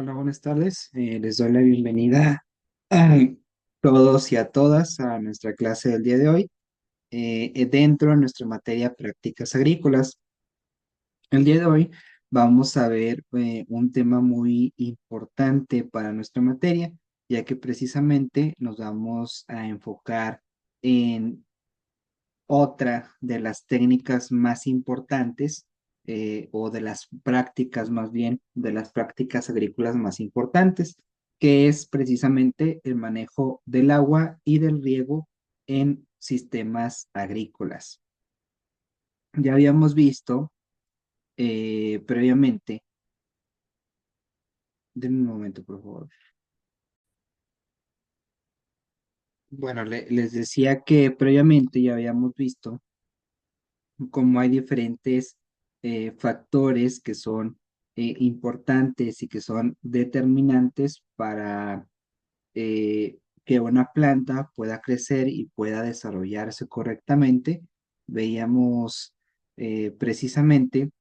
Hola, buenas tardes. Les doy la bienvenida a todos y a todas a nuestra clase del día de hoy, dentro de nuestra materia prácticas agrícolas. El día de hoy vamos a ver un tema muy importante para nuestra materia, ya que precisamente nos vamos a enfocar en otra de las técnicas más importantes, o de las prácticas más bien, de las prácticas agrícolas más importantes, que es precisamente el manejo del agua y del riego en sistemas agrícolas. Ya habíamos visto previamente, denme un momento por favor. Bueno, les decía que previamente ya habíamos visto cómo hay diferentes factores que son importantes y que son determinantes para que una planta pueda crecer y pueda desarrollarse correctamente. Veíamos precisamente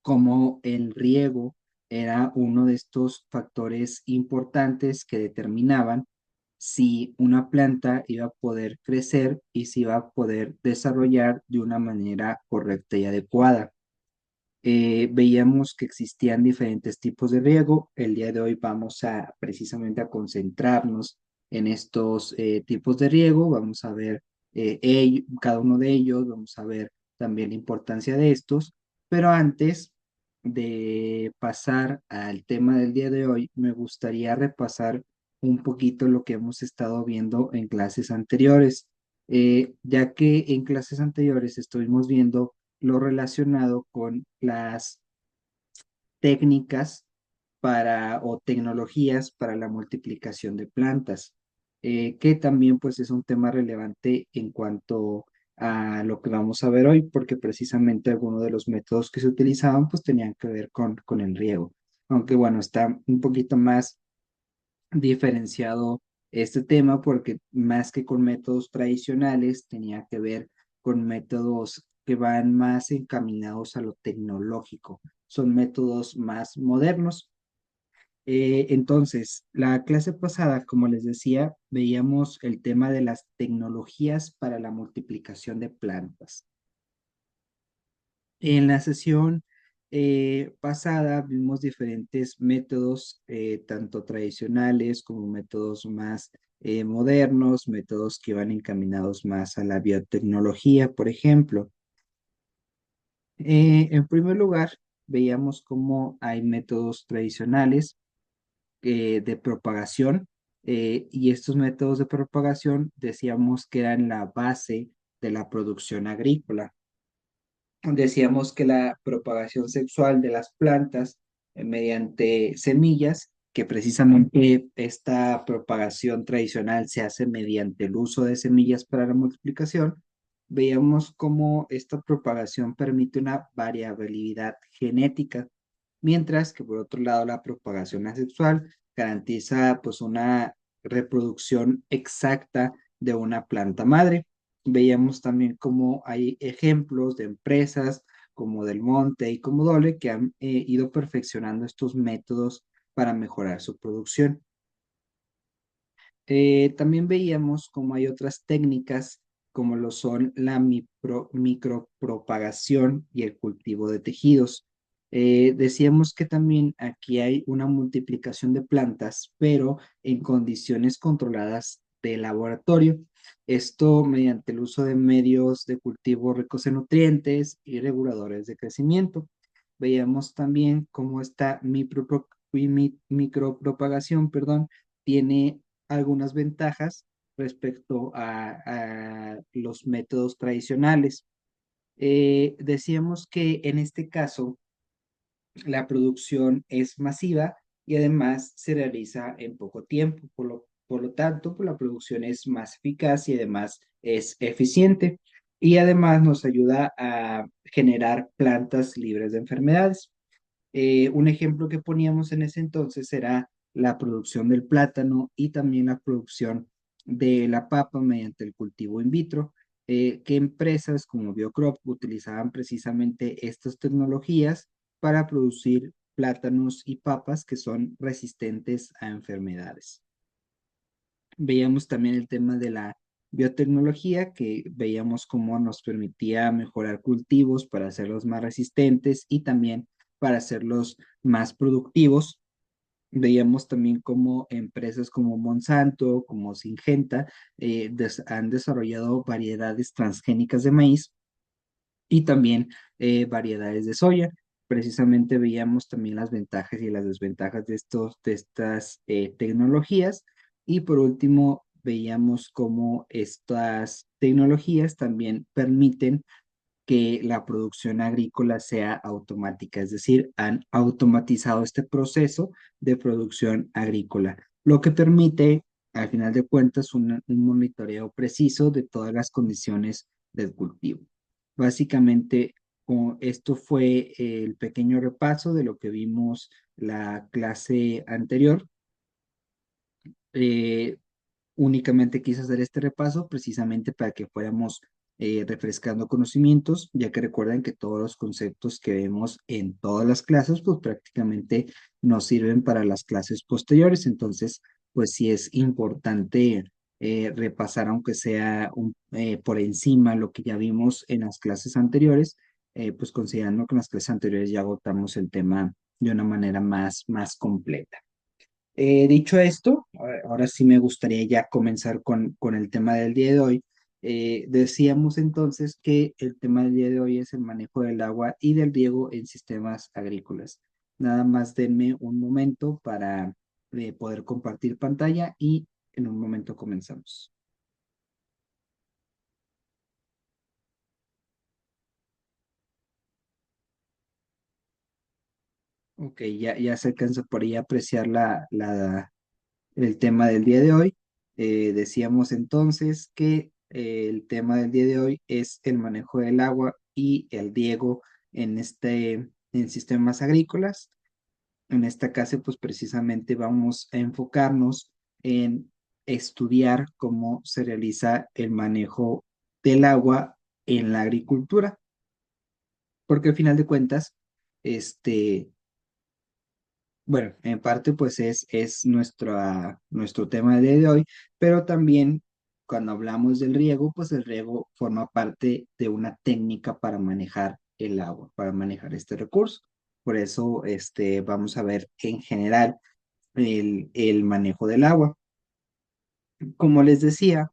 cómo el riego era uno de estos factores importantes que determinaban si una planta iba a poder crecer y si iba a poder desarrollar de una manera correcta y adecuada. Veíamos que existían diferentes tipos de riego. El día de hoy vamos a precisamente a concentrarnos en estos tipos de riego. Vamos a ver cada uno de ellos, vamos a ver también la importancia de estos. Pero antes de pasar al tema del día de hoy, me gustaría repasar un poquito lo que hemos estado viendo en clases anteriores, ya que en clases anteriores estuvimos viendo lo relacionado con las técnicas para o tecnologías para la multiplicación de plantas, que también pues es un tema relevante en cuanto a lo que vamos a ver hoy, porque precisamente algunos de los métodos que se utilizaban pues tenían que ver con el riego, aunque bueno, está un poquito más diferenciado este tema porque más que con métodos tradicionales tenía que ver con métodos que van más encaminados a lo tecnológico, son métodos más modernos. Entonces, la clase pasada, como les decía, veíamos el tema de las tecnologías para la multiplicación de plantas. En la sesión pasada vimos diferentes métodos, tanto tradicionales como métodos más modernos, métodos que van encaminados más a la biotecnología, por ejemplo. En primer lugar, veíamos cómo hay métodos tradicionales de propagación, y estos métodos de propagación decíamos que eran la base de la producción agrícola. Decíamos que la propagación sexual de las plantas mediante semillas, que precisamente esta propagación tradicional se hace mediante el uso de semillas para la multiplicación, veíamos cómo esta propagación permite una variabilidad genética, mientras que por otro lado la propagación asexual garantiza pues una reproducción exacta de una planta madre. Veíamos también cómo hay ejemplos de empresas como Del Monte y como Dole que han ido perfeccionando estos métodos para mejorar su producción. También veíamos cómo hay otras técnicas como lo son la micropropagación y el cultivo de tejidos. Decíamos que también aquí hay una multiplicación de plantas, pero en condiciones controladas de laboratorio. Esto mediante el uso de medios de cultivo ricos en nutrientes y reguladores de crecimiento. Veíamos también cómo esta micropropagación, perdón, tiene algunas ventajas respecto a los métodos tradicionales. Decíamos que en este caso la producción es masiva y además se realiza en poco tiempo, por lo tanto, pues, la producción es más eficaz y además es eficiente y además nos ayuda a generar plantas libres de enfermedades. Un ejemplo que poníamos en ese entonces era la producción del plátano y también la producción de la papa mediante el cultivo in vitro, que empresas como Biocrop utilizaban precisamente estas tecnologías para producir plátanos y papas que son resistentes a enfermedades. Veíamos también el tema de la biotecnología, que veíamos cómo nos permitía mejorar cultivos para hacerlos más resistentes y también para hacerlos más productivos. Veíamos también cómo empresas como Monsanto, como Syngenta, han desarrollado variedades transgénicas de maíz y también variedades de soya. Precisamente veíamos también las ventajas y las desventajas de estas tecnologías. Y por último, veíamos cómo estas tecnologías también permiten que la producción agrícola sea automática, es decir, han automatizado este proceso de producción agrícola, lo que permite, al final de cuentas, un monitoreo preciso de todas las condiciones del cultivo. Básicamente, esto fue el pequeño repaso de lo que vimos la clase anterior. Eh, Únicamente quise hacer este repaso precisamente para que fuéramos refrescando conocimientos, ya que recuerden que todos los conceptos que vemos en todas las clases, pues prácticamente nos sirven para las clases posteriores. Entonces, pues sí es importante repasar, aunque sea por encima lo que ya vimos en las clases anteriores, pues considerando que en las clases anteriores ya agotamos el tema de una manera más completa. Dicho esto, ahora sí me gustaría ya comenzar con el tema del día de hoy. Decíamos entonces que el tema del día de hoy es el manejo del agua y del riego en sistemas agrícolas. Nada más denme un momento para poder compartir pantalla y en un momento comenzamos. Ok, ya se alcanza por ahí a apreciar el tema del día de hoy. Decíamos entonces que el tema del día de hoy es el manejo del agua y el riego en sistemas agrícolas. En esta clase, pues precisamente vamos a enfocarnos en estudiar cómo se realiza el manejo del agua en la agricultura, porque al final de cuentas, este, bueno, en parte pues es nuestro tema del día de hoy, pero también cuando hablamos del riego, pues el riego forma parte de una técnica para manejar el agua, para manejar este recurso. Por eso vamos a ver en general el manejo del agua. Como les decía,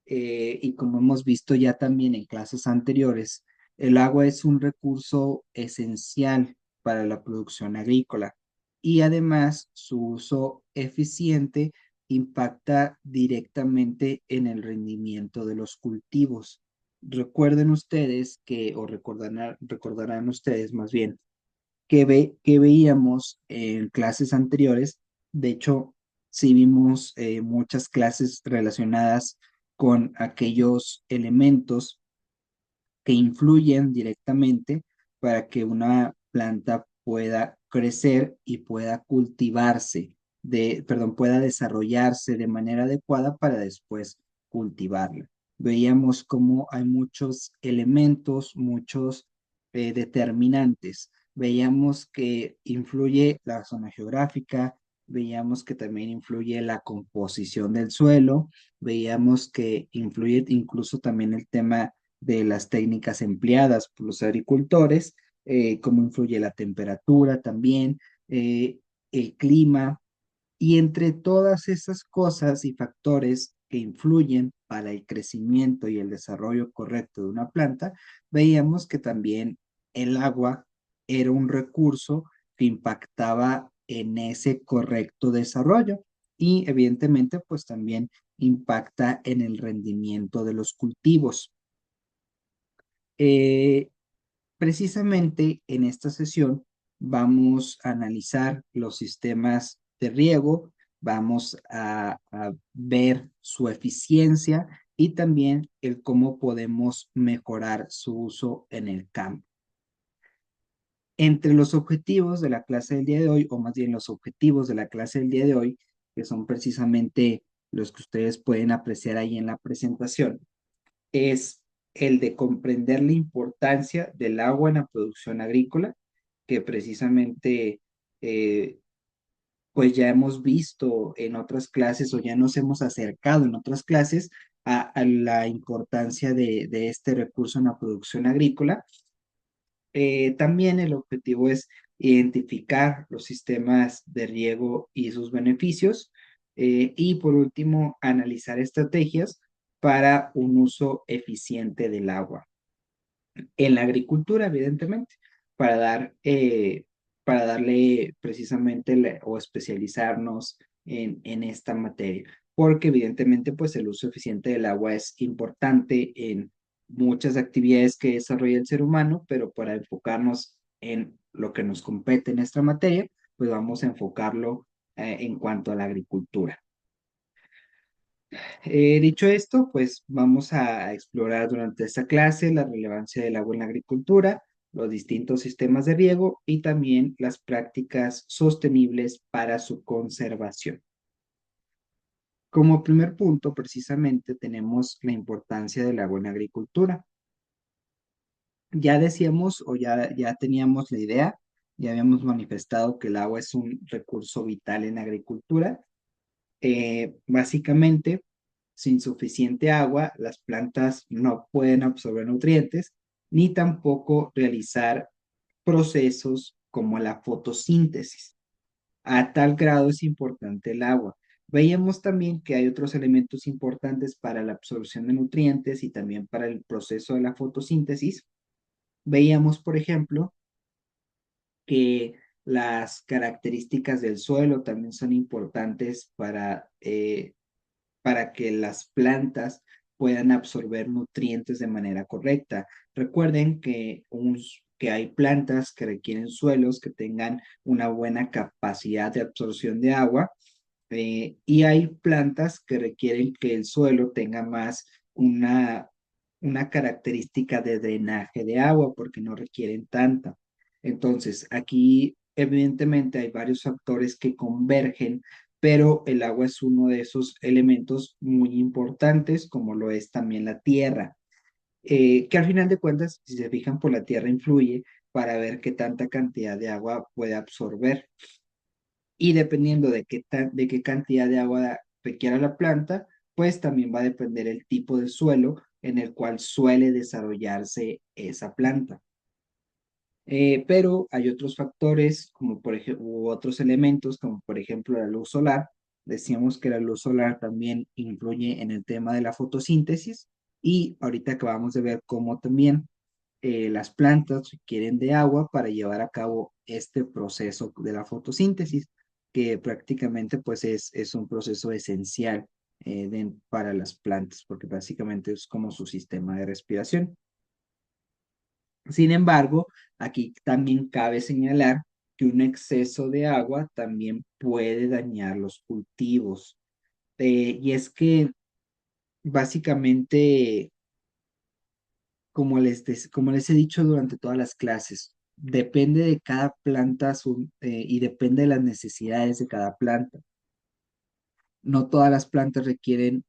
y como hemos visto ya también en clases anteriores, el agua es un recurso esencial para la producción agrícola y además su uso eficiente impacta directamente en el rendimiento de los cultivos. Recuerden ustedes o recordarán ustedes más bien, que veíamos en clases anteriores. De hecho, sí vimos muchas clases relacionadas con aquellos elementos que influyen directamente para que una planta pueda crecer y pueda cultivarse, perdón, pueda desarrollarse de manera adecuada para después cultivarla. Veíamos cómo hay muchos elementos, muchos determinantes. Veíamos que influye la zona geográfica, veíamos que también influye la composición del suelo, veíamos que influye incluso también el tema de las técnicas empleadas por los agricultores, cómo influye la temperatura también, el clima, y entre todas esas cosas y factores que influyen para el crecimiento y el desarrollo correcto de una planta, veíamos que también el agua era un recurso que impactaba en ese correcto desarrollo y evidentemente pues también impacta en el rendimiento de los cultivos. Eh, Precisamente en esta sesión vamos a analizar los sistemas de riego, vamos a ver su eficiencia y también el cómo podemos mejorar su uso en el campo. Entre los objetivos de la clase del día de hoy, o más bien los objetivos de la clase del día de hoy, que son precisamente los que ustedes pueden apreciar ahí en la presentación, es el de comprender la importancia del agua en la producción agrícola, que precisamente eh, pues ya hemos visto en otras clases o ya nos hemos acercado en otras clases a la importancia de este recurso en la producción agrícola. También el objetivo es identificar los sistemas de riego y sus beneficios. Y por último, analizar estrategias para un uso eficiente del agua en la agricultura, evidentemente, para para darle precisamente o especializarnos en esta materia, porque evidentemente pues el uso eficiente del agua es importante en muchas actividades que desarrolla el ser humano, pero para enfocarnos en lo que nos compete en esta materia, pues vamos a enfocarlo en cuanto a la agricultura. Dicho esto, pues vamos a explorar durante esta clase la relevancia del agua en la agricultura, los distintos sistemas de riego y también las prácticas sostenibles para su conservación. Como primer punto, precisamente, tenemos la importancia del agua en la agricultura. Ya decíamos o ya teníamos la idea, ya habíamos manifestado que el agua es un recurso vital en la agricultura. Básicamente, sin suficiente agua, las plantas no pueden absorber nutrientes ni tampoco realizar procesos como la fotosíntesis. A tal grado es importante el agua. Veíamos también que hay otros elementos importantes para la absorción de nutrientes y también para el proceso de la fotosíntesis. Veíamos, por ejemplo, que las características del suelo también son importantes para que las plantas puedan absorber nutrientes de manera correcta. Recuerden que hay plantas que requieren suelos que tengan una buena capacidad de absorción de agua, y hay plantas que requieren que el suelo tenga más una característica de drenaje de agua porque no requieren tanta. Entonces, aquí evidentemente hay varios factores que convergen, pero el agua es uno de esos elementos muy importantes, como lo es también la tierra, que al final de cuentas, si se fijan, por la tierra influye para ver qué tanta cantidad de agua puede absorber. Y dependiendo de qué cantidad de agua requiera la planta, pues también va a depender el tipo de suelo en el cual suele desarrollarse esa planta. Pero hay otros factores, como por ejemplo, u otros elementos, como por ejemplo la luz solar. Decíamos que la luz solar también influye en el tema de la fotosíntesis y ahorita acabamos de ver cómo también las plantas requieren de agua para llevar a cabo este proceso de la fotosíntesis, que prácticamente pues es un proceso esencial para las plantas, porque básicamente es como su sistema de respiración. Sin embargo, aquí también cabe señalar que un exceso de agua también puede dañar los cultivos. Y es que básicamente, como les he dicho durante todas las clases, depende de cada planta y depende de las necesidades de cada planta. No todas las plantas requieren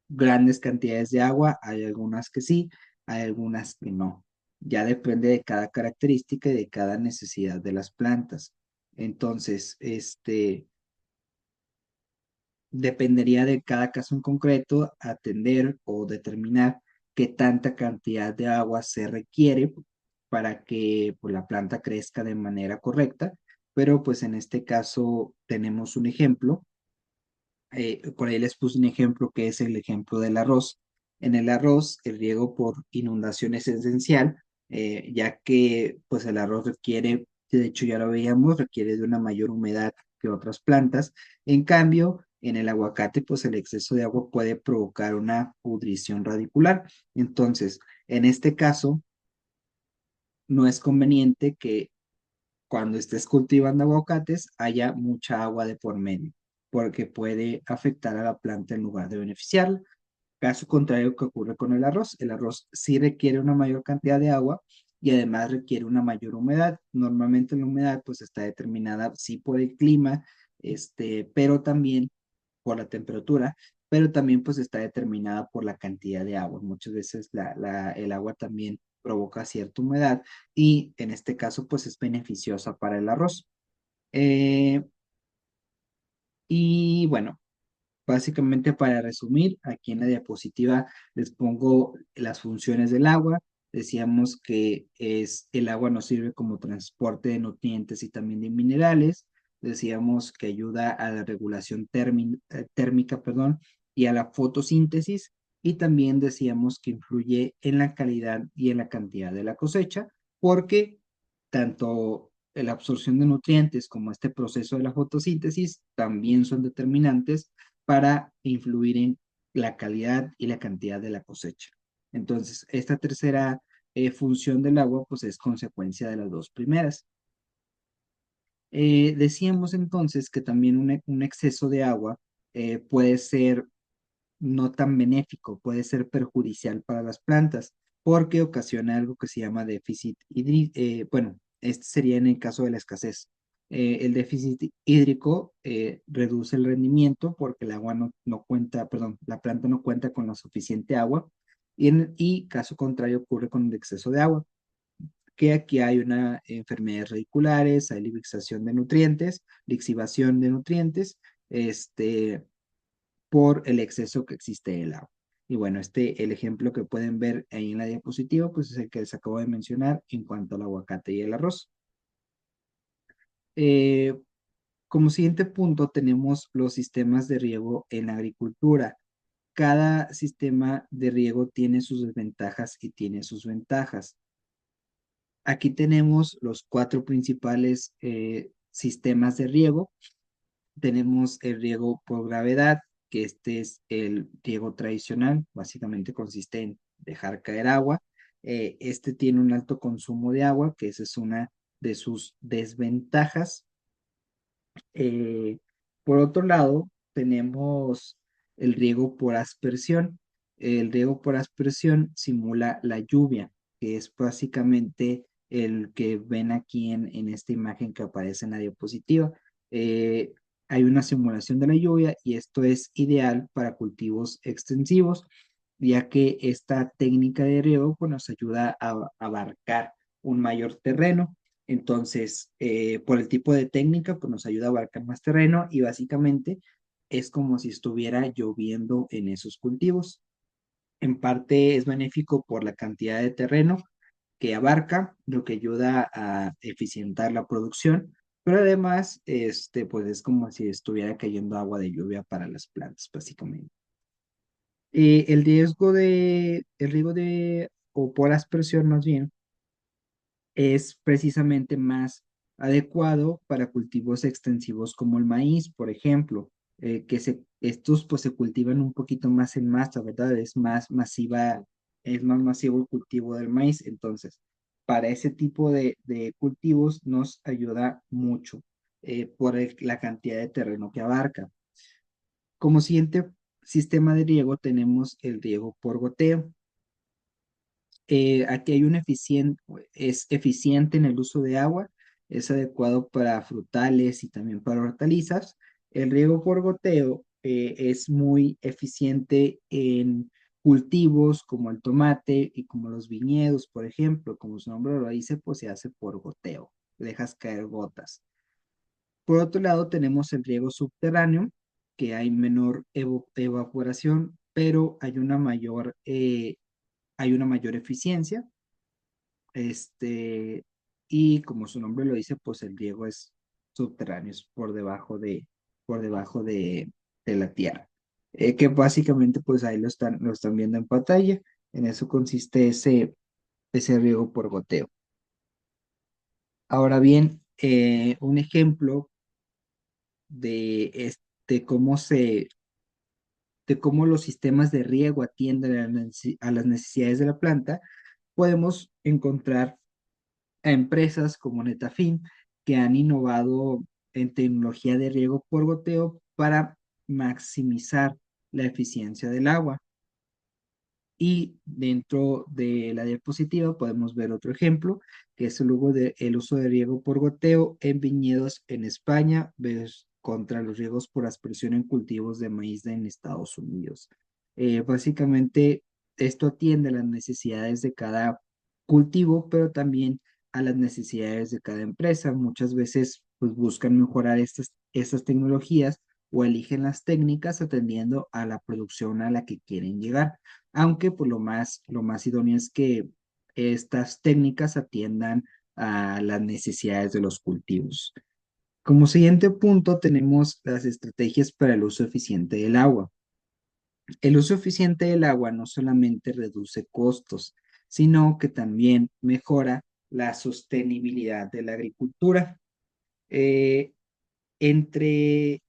grandes cantidades de agua, hay algunas que sí, hay algunas que no. Ya depende de cada característica y de cada necesidad de las plantas. Entonces, dependería de cada caso en concreto atender o determinar qué tanta cantidad de agua se requiere para que pues, la planta crezca de manera correcta. Pero pues en este caso tenemos un ejemplo. Por ahí les puse un ejemplo que es el ejemplo del arroz. En el arroz, el riego por inundación es esencial, ya que pues el arroz requiere, de hecho ya lo veíamos, requiere de una mayor humedad que otras plantas. En cambio, en el aguacate, pues el exceso de agua puede provocar una pudrición radicular. Entonces, en este caso, no es conveniente que cuando estés cultivando aguacates haya mucha agua de por medio, porque puede afectar a la planta en lugar de beneficiarla. Caso contrario que ocurre con el arroz sí requiere una mayor cantidad de agua y además requiere una mayor humedad. Normalmente la humedad pues está determinada sí por el clima, pero también por la temperatura, pero también pues está determinada por la cantidad de agua. Muchas veces el agua también provoca cierta humedad y en este caso pues es beneficiosa para el arroz. Eh, y bueno, básicamente, para resumir, aquí en la diapositiva les pongo las funciones del agua. Decíamos que el agua nos sirve como transporte de nutrientes y también de minerales. Decíamos que ayuda a la regulación térmica, perdón, y a la fotosíntesis. Y también decíamos que influye en la calidad y en la cantidad de la cosecha, porque tanto la absorción de nutrientes como este proceso de la fotosíntesis también son determinantes para influir en la calidad y la cantidad de la cosecha. Entonces, esta tercera función del agua, pues es consecuencia de las dos primeras. Decíamos entonces que también un exceso de agua puede ser no tan benéfico, puede ser perjudicial para las plantas, porque ocasiona algo que se llama déficit hídrico. Bueno, este sería en el caso de la escasez. El déficit hídrico reduce el rendimiento porque el agua no cuenta, perdón, la planta no cuenta con la suficiente agua y caso contrario ocurre con el exceso de agua, que aquí hay una enfermedades radiculares, hay lixivación de nutrientes, este, por el exceso que existe del agua. Y bueno, el ejemplo que pueden ver ahí en la diapositiva, pues es el que les acabo de mencionar en cuanto al aguacate y el arroz. Eh, Como siguiente punto tenemos los sistemas de riego en la agricultura. Cada sistema de riego tiene sus desventajas y tiene sus ventajas. Aquí tenemos los cuatro principales sistemas de riego. Tenemos el riego por gravedad, que este es el riego tradicional, básicamente consiste en dejar caer agua. Este tiene un alto consumo de agua, que esa es una de sus desventajas. Eh, por otro lado, tenemos el riego por aspersión. El riego por aspersión simula la lluvia, que es básicamente el que ven aquí en esta imagen que aparece en la diapositiva. Eh, Hay una simulación de la lluvia y esto es ideal para cultivos extensivos, ya que esta técnica de riego pues, nos ayuda a abarcar un mayor terreno. Entonces, por el tipo de técnica, pues nos ayuda a abarcar más terreno y básicamente es como si estuviera lloviendo en esos cultivos. En parte es benéfico por la cantidad de terreno que abarca, lo que ayuda a eficientar la producción, pero además, pues es como si estuviera cayendo agua de lluvia para las plantas, básicamente. El riego o por aspersión más bien, es precisamente más adecuado para cultivos extensivos como el maíz, por ejemplo, estos pues se cultivan un poquito más en masa, ¿verdad? Es más masivo el cultivo del maíz, entonces, para ese tipo de cultivos nos ayuda mucho por la cantidad de terreno que abarca. Como siguiente sistema de riego tenemos el riego por goteo. Aquí hay es eficiente en el uso de agua, es adecuado para frutales y también para hortalizas. El riego por goteo es muy eficiente en cultivos como el tomate y como los viñedos, por ejemplo, como su nombre lo dice, pues se hace por goteo, dejas caer gotas. Por otro lado, tenemos el riego subterráneo, que hay menor evaporación, pero hay una mayor eficiencia. Este, y como su nombre lo dice, pues el riego es subterráneo, es por debajo de la tierra. Que básicamente, pues ahí lo están viendo en pantalla. En eso consiste ese riego por goteo. Ahora bien, un ejemplo de de cómo los sistemas de riego atienden a las necesidades de la planta, podemos encontrar a empresas como Netafim que han innovado en tecnología de riego por goteo para maximizar la eficiencia del agua. Y dentro de la diapositiva podemos ver otro ejemplo, que es el uso de riego por goteo en viñedos en España contra los riegos por aspersión en cultivos de maíz en Estados Unidos. Básicamente, esto atiende a las necesidades de cada cultivo, pero también a las necesidades de cada empresa. Muchas veces pues buscan mejorar estas tecnologías o eligen las técnicas atendiendo a la producción a la que quieren llegar, aunque pues lo más idóneo es que estas técnicas atiendan a las necesidades de los cultivos. Como siguiente punto tenemos las estrategias para el uso eficiente del agua. El uso eficiente del agua no solamente reduce costos, sino que también mejora la sostenibilidad de la agricultura. Eh, Entre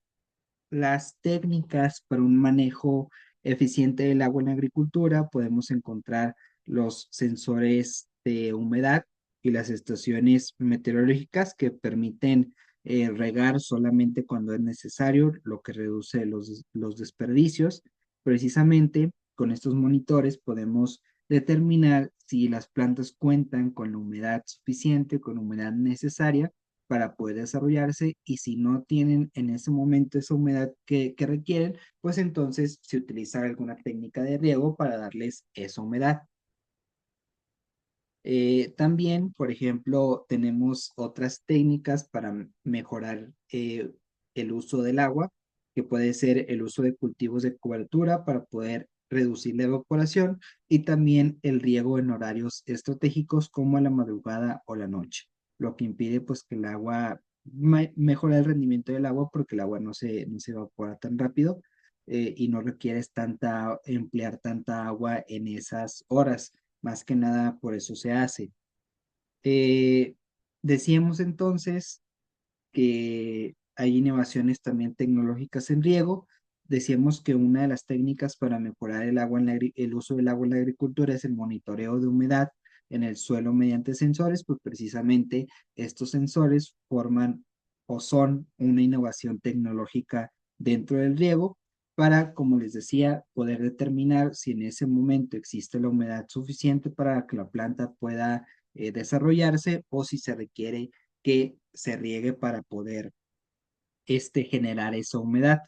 las técnicas para un manejo eficiente del agua en la agricultura, podemos encontrar los sensores de humedad y las estaciones meteorológicas que permiten regar solamente cuando es necesario, lo que reduce los desperdicios. Precisamente con estos monitores podemos determinar si las plantas cuentan con la humedad suficiente, con la humedad necesaria para poder desarrollarse, y si no tienen en ese momento esa humedad que requieren, pues entonces se utiliza alguna técnica de riego para darles esa humedad. También, por ejemplo, tenemos otras técnicas para mejorar el uso del agua, que puede ser el uso de cultivos de cobertura para poder reducir la evaporación, y también el riego en horarios estratégicos como a la madrugada o la noche, lo que impide pues que el agua, mejora el rendimiento del agua porque el agua no se evapora tan rápido, y no requieres emplear tanta agua en esas horas. Más que nada por eso se hace. Eh, Decíamos entonces que hay innovaciones también tecnológicas en riego. Decíamos que una de las técnicas para mejorar el agua el uso del agua en la agricultura es el monitoreo de humedad en el suelo mediante sensores, pues precisamente estos sensores forman o son una innovación tecnológica dentro del riego para, como les decía, poder determinar si en ese momento existe la humedad suficiente para que la planta pueda desarrollarse, o si se requiere que se riegue para poder generar esa humedad.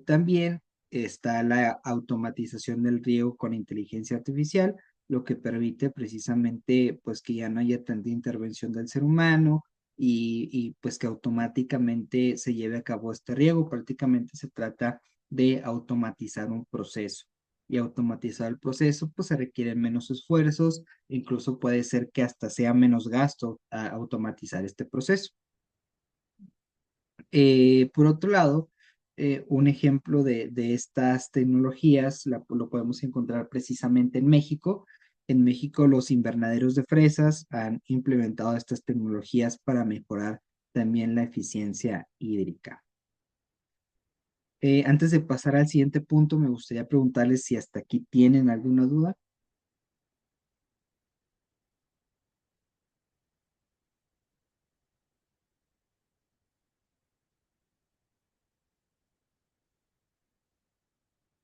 También está la automatización del riego con inteligencia artificial, lo que permite precisamente pues que ya no haya tanta intervención del ser humano, y pues que automáticamente se lleve a cabo este riego. Prácticamente se trata de automatizar un proceso. Y automatizar el proceso pues se requieren menos esfuerzos, incluso puede ser que hasta sea menos gasto automatizar este proceso. Por otro lado, un ejemplo de estas tecnologías lo podemos encontrar precisamente en México. En México, los invernaderos de fresas han implementado estas tecnologías para mejorar también la eficiencia hídrica. Antes de pasar al siguiente punto, me gustaría preguntarles si hasta aquí tienen alguna duda.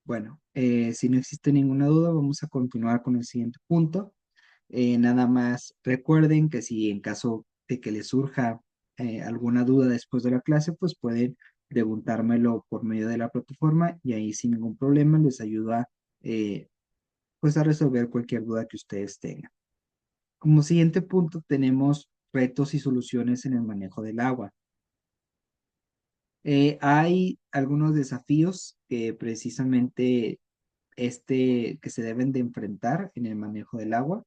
Bueno, si no existe ninguna duda, vamos a continuar con el siguiente punto. Nada más recuerden que si en caso de que les surja alguna duda después de la clase, pues pueden preguntármelo por medio de la plataforma, y ahí sin ningún problema les ayuda pues a resolver cualquier duda que ustedes tengan. Como siguiente punto tenemos retos y soluciones en el manejo del agua. Hay algunos desafíos que precisamente que se deben de enfrentar en el manejo del agua,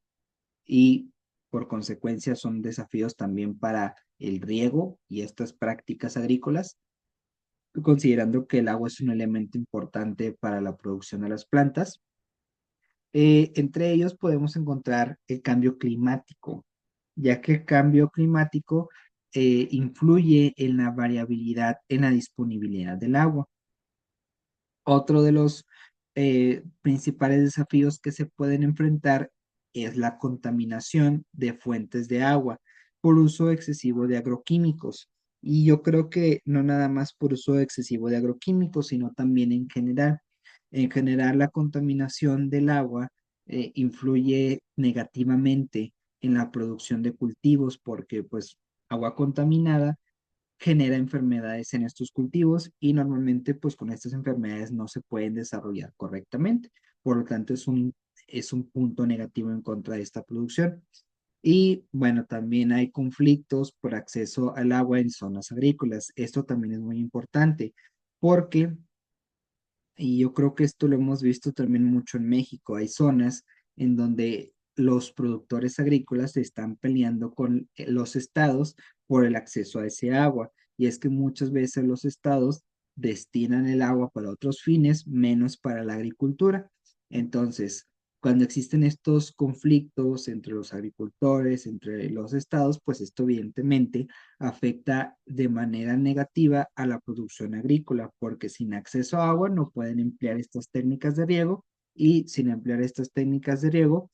y por consecuencia son desafíos también para el riego y estas prácticas agrícolas, considerando que el agua es un elemento importante para la producción de las plantas. Entre ellos podemos encontrar el cambio climático, ya que el cambio climático influye en la variabilidad en la disponibilidad del agua. Otro de los principales desafíos que se pueden enfrentar es la contaminación de fuentes de agua por uso excesivo de agroquímicos. Y yo creo que no nada más por uso excesivo de agroquímicos, sino también en general. En general, la contaminación del agua influye negativamente en la producción de cultivos, porque pues agua contaminada genera enfermedades en estos cultivos, y normalmente pues con estas enfermedades no se pueden desarrollar correctamente. Por lo tanto, es un punto negativo en contra de esta producción. Y bueno, también hay conflictos por acceso al agua en zonas agrícolas. Esto también es muy importante porque, y yo creo que esto lo hemos visto también mucho en México, hay zonas en donde los productores agrícolas se están peleando con los estados por el acceso a ese agua. Y es que muchas veces los estados destinan el agua para otros fines, menos para la agricultura. Entonces, cuando existen estos conflictos entre los agricultores, entre los estados, pues esto evidentemente afecta de manera negativa a la producción agrícola, porque sin acceso a agua no pueden emplear estas técnicas de riego y sin emplear estas técnicas de riego,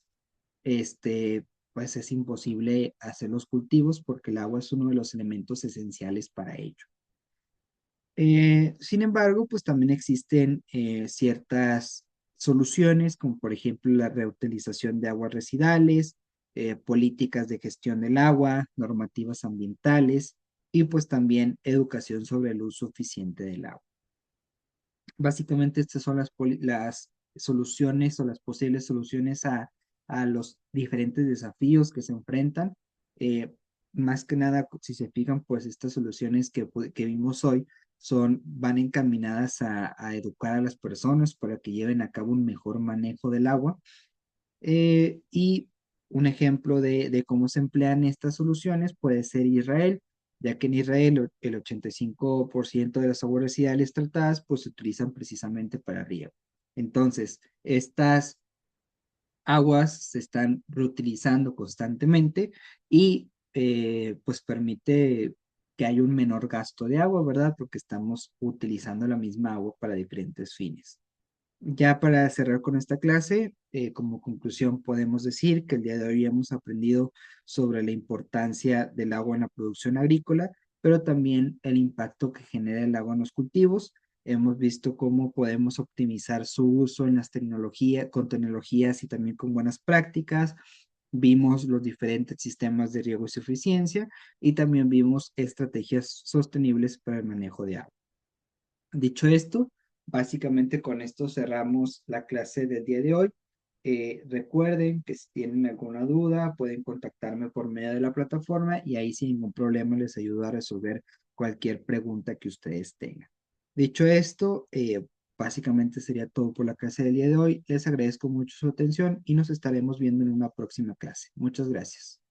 este, pues es imposible hacer los cultivos porque el agua es uno de los elementos esenciales para ello. Sin embargo, pues también existen ciertas soluciones, como por ejemplo la reutilización de aguas residuales, políticas de gestión del agua, normativas ambientales y pues también educación sobre el uso eficiente del agua. Básicamente estas son las soluciones o las posibles soluciones a los diferentes desafíos que se enfrentan. Eh, Más que nada, si se fijan, pues estas soluciones que vimos hoy van encaminadas a educar a las personas para que lleven a cabo un mejor manejo del agua. Y un ejemplo de cómo se emplean estas soluciones puede ser Israel, ya que en Israel el 85% de las aguas residuales tratadas pues se utilizan precisamente para riego. Entonces, estas aguas se están reutilizando constantemente y pues permite que haya un menor gasto de agua, ¿verdad? Porque estamos utilizando la misma agua para diferentes fines. Ya para cerrar con esta clase, como conclusión podemos decir que el día de hoy hemos aprendido sobre la importancia del agua en la producción agrícola, pero también el impacto que genera el agua en los cultivos. Hemos visto cómo podemos optimizar su uso en las tecnologías, con tecnologías y también con buenas prácticas. Vimos los diferentes sistemas de riego y suficiencia y también vimos estrategias sostenibles para el manejo de agua. Dicho esto, básicamente con esto cerramos la clase del día de hoy. Recuerden que si tienen alguna duda pueden contactarme por medio de la plataforma y ahí sin ningún problema les ayudo a resolver cualquier pregunta que ustedes tengan. Dicho esto, básicamente sería todo por la clase del día de hoy. Les agradezco mucho su atención y nos estaremos viendo en una próxima clase. Muchas gracias.